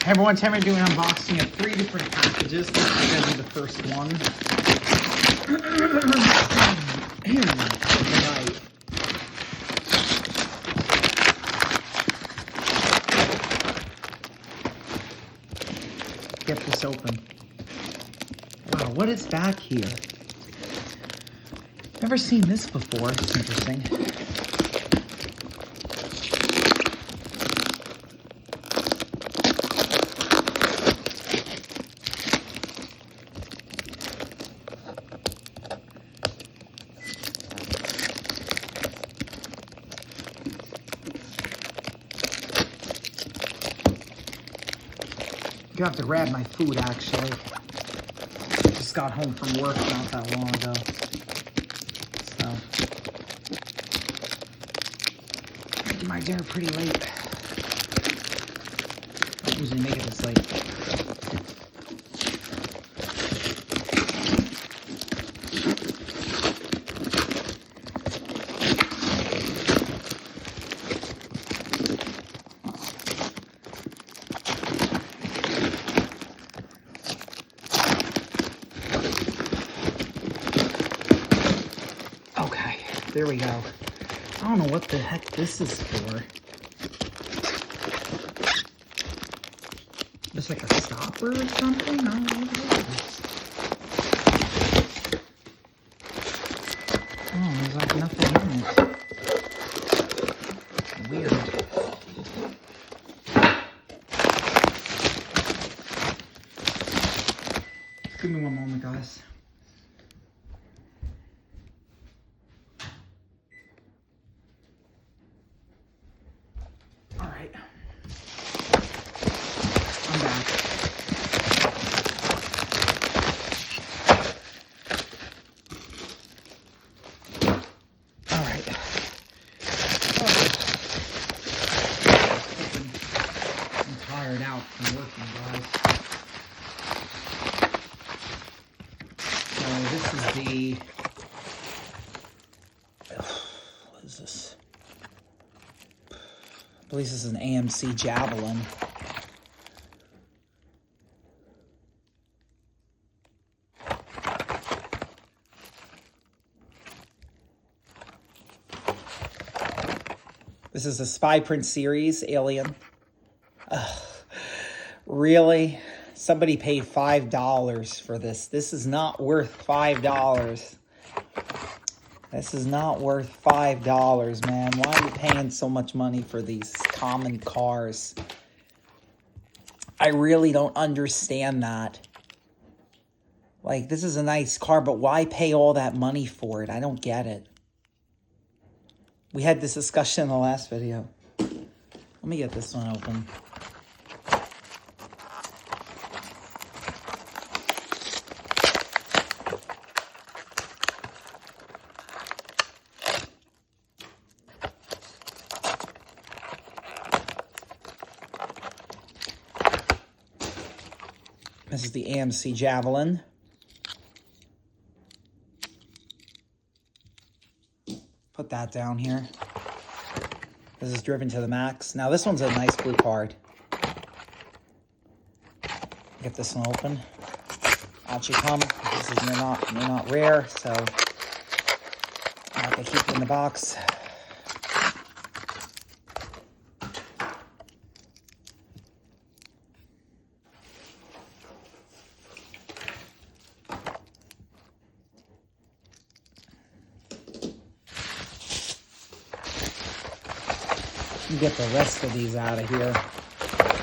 Hey everyone, today we're doing an unboxing of 3 different packages. This is going to be the first one. Get this open. Wow, what is back here? Never seen this before. It's interesting. You have to grab my food, actually. Just got home from work not that long ago. So, making my dinner pretty late. I don't usually make it this late. There we go. I don't know what the heck this is for. Just like a stopper or something? I don't know what it is. Oh, there's like nothing in it. Weird. Give me one moment, guys. I'm back. All right. I'm tired out from working, guys. So this is the... what is this? I believe this is an AMC Javelin. This is a Spy Print series, Alien. Really? Somebody paid $5 for this. This is not worth $5. This is not worth $5, man. Why are you paying so much money for these common cars? I really don't understand that. Like, this is a nice car, but why pay all that money for it? I don't get it. We had this discussion in the last video. Let me get this one open. This is the AMC Javelin. Put that down here. This is driven to the max. Now this one's a nice blue card. Get this one open. Out you come. This is they're not rare, so I have to keep it in the box. Get the rest of these out of here.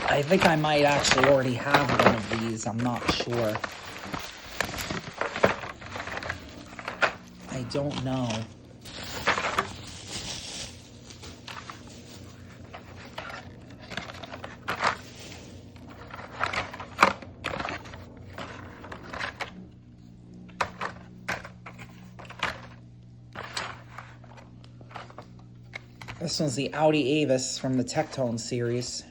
I think I might actually already have one of these. I'm not sure. I don't know. This one's the Audi Avis from the Tectone series.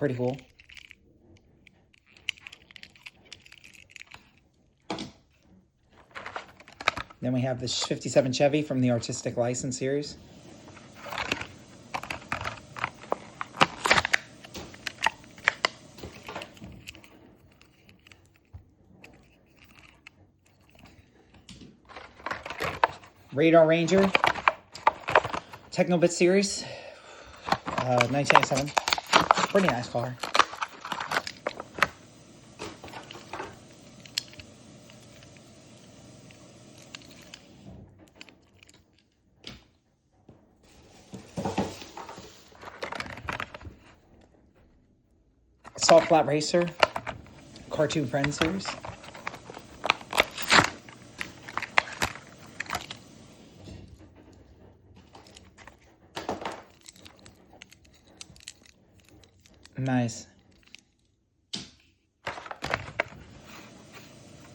Pretty cool. Then we have this 57 Chevy from the Artistic License series. Radar Ranger Technobit series, 1997. Pretty nice car. Salt Flat Racer Cartoon Friends series. Nice.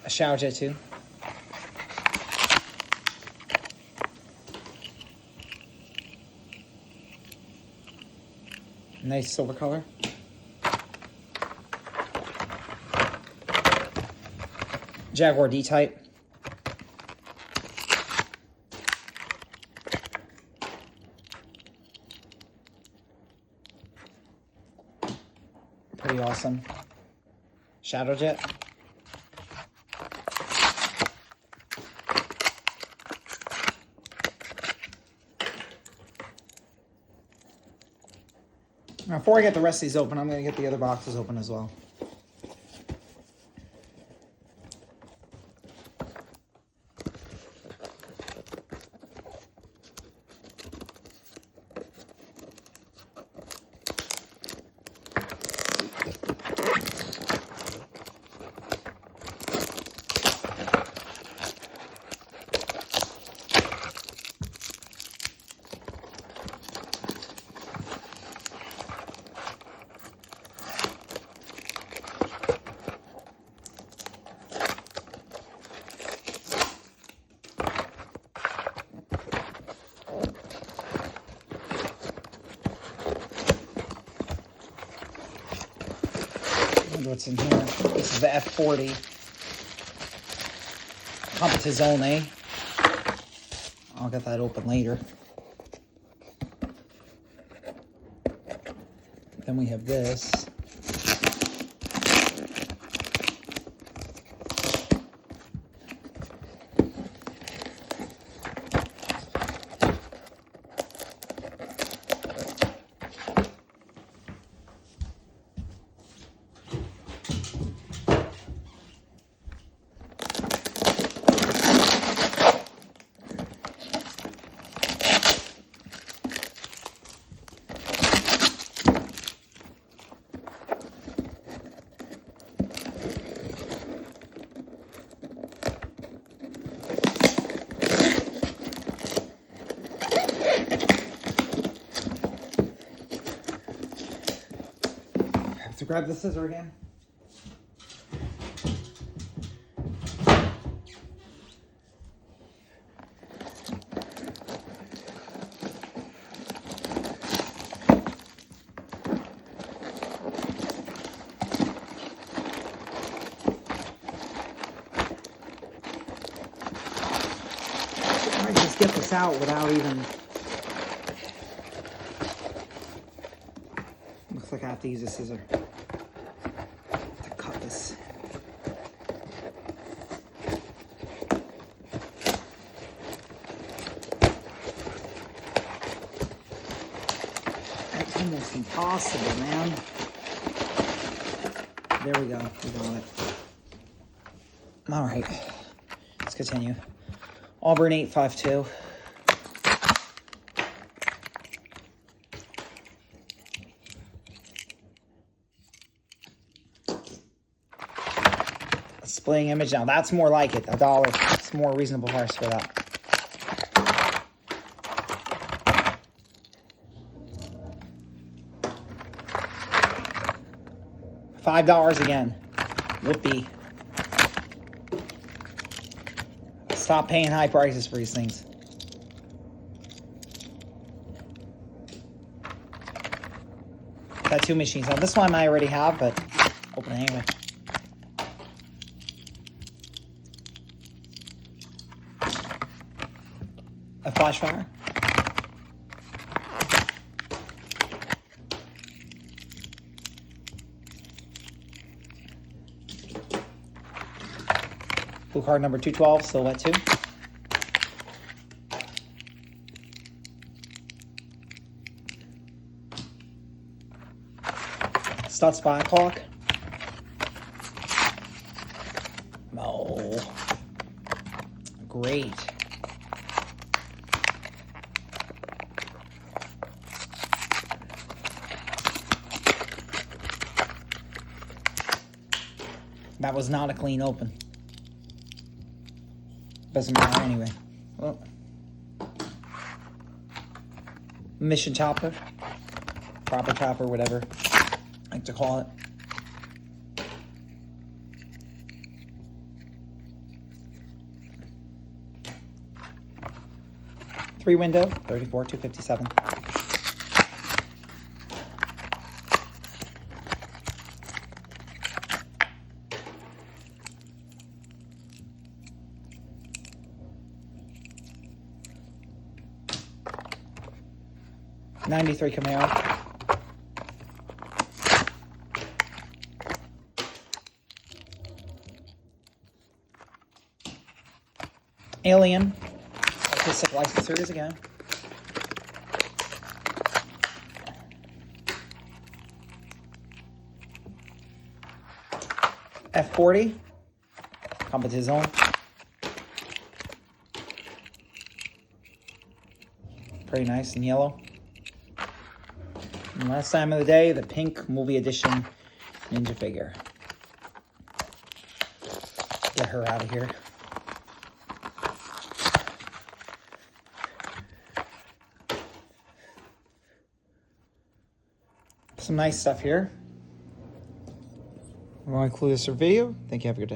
A Shower Jet 2. Nice silver color. Jaguar D-Type. Pretty awesome. Shadow Jet. Now, before I get the rest of these open, I'm going to get the other boxes open as well. What's in here? This is the F40 Competizione. I'll get that open later. Then we have this. To grab the scissor again. I might just get this out without even. Looks like I have to use a scissor. It's almost impossible, man. There we go. We got it. All right. Let's continue. Auburn 852. Displaying image now. That's more like it. $1. It's a more reasonable price for that. $5 again. Whoopee. Stop paying high prices for these things. Tattoo machines. Now this one I already have, but open it anyway. A flash fire. Blue card number 212, Silhouette 2. Stutz Blackhawk. Oh, great. That was not a clean open. Doesn't matter anyway. Well, Mission Chopper. Proper Chopper, whatever I like to call it. Three window, 34, 257. '93 Camaro. Alien. Artistic license. Here it is again. F40. Competition. Pretty nice in yellow. And last time of the day, the pink movie edition Ninja figure. Get her out of here. Some nice stuff here. I want to conclude this video. Thank you. Have a good day.